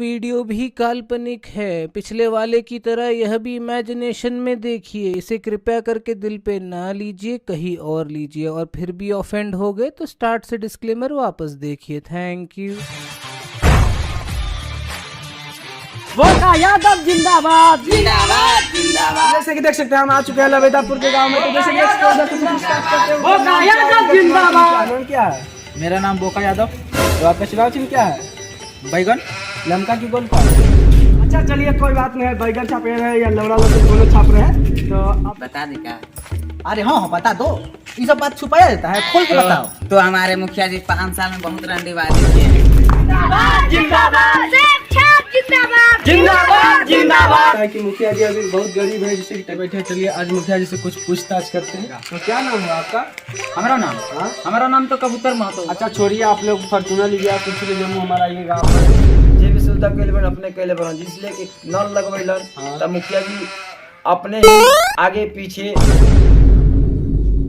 Video भी काल्पनिक है। पिछले वाले की तरह यह भी इमेजिनेशन में देखिए। इसे कृपया करके दिल पे ना लीजिए, कहीं और लीजिए। और फिर भी ऑफेंड हो गए तो स्टार्ट से डिस्क्लेमर वापस देखिए। Thank you. वोका यादव जिंदाबाद जिंदाबाद जिंदाबाद। जैसे कि देख सकते हैं हम आ चुके हैं लवेदापुर के गांव में। तो जैसे कि वोका यादव जिंदाबाद। नाम क्या है? मेरा नाम बोका यादव। तो आपका चुनाव चिन्ह क्या है? बैगन। लमका की गोल का। अच्छा चलिए कोई बात नहीं है, बैगन छाप रहे हैं या लवड़ा लहसुन दोनों छाप रहे हैं। तो आप बता दे क्या? अरे हाँ बता दो, ये सब बात छुपाया जाता है, खोल के बताओ। तो हमारे मुखिया जी 5 साल में बहुत रंडीबाजी किए हैं। जिंदाबाद जिंदाबाद जिंदाबाद जिंदाबाद। कि मुखिया जी अभी बहुत गरीब है, जिससे कि बैठे। चलिए आज मुखिया जी से कुछ पूछताछ करते हैं। तो क्या नाम है आपका? हमारा नाम? हाँ? हमारा नाम तो कबूतर महतो। अच्छा छोड़िए, आप लोग फॉर्चूनर लीजिए, कुछ ले जम्मू हमारा ये गाँव जे भी सुविधा के लिए अपने के लिए बना, जिसलिए कि नल लगवेलन। तब मुखिया जी अपने ही आगे पीछे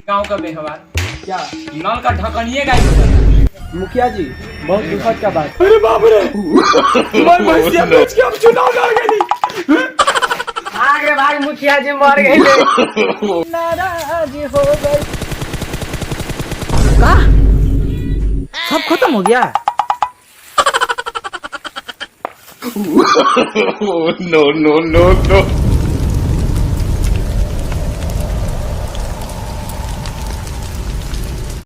गाँव का व्यवहार क्या नल का ढकनिए गाय। मुखिया जी बहुत दुखद का बात। अरे बाप रे, मैं भैंसिया बेच के अब चुनाव लड़ गई। आगे भाई मुखिया जी मर गए। नाराज हो गए। का सब खत्म हो गया? no, no, no, no.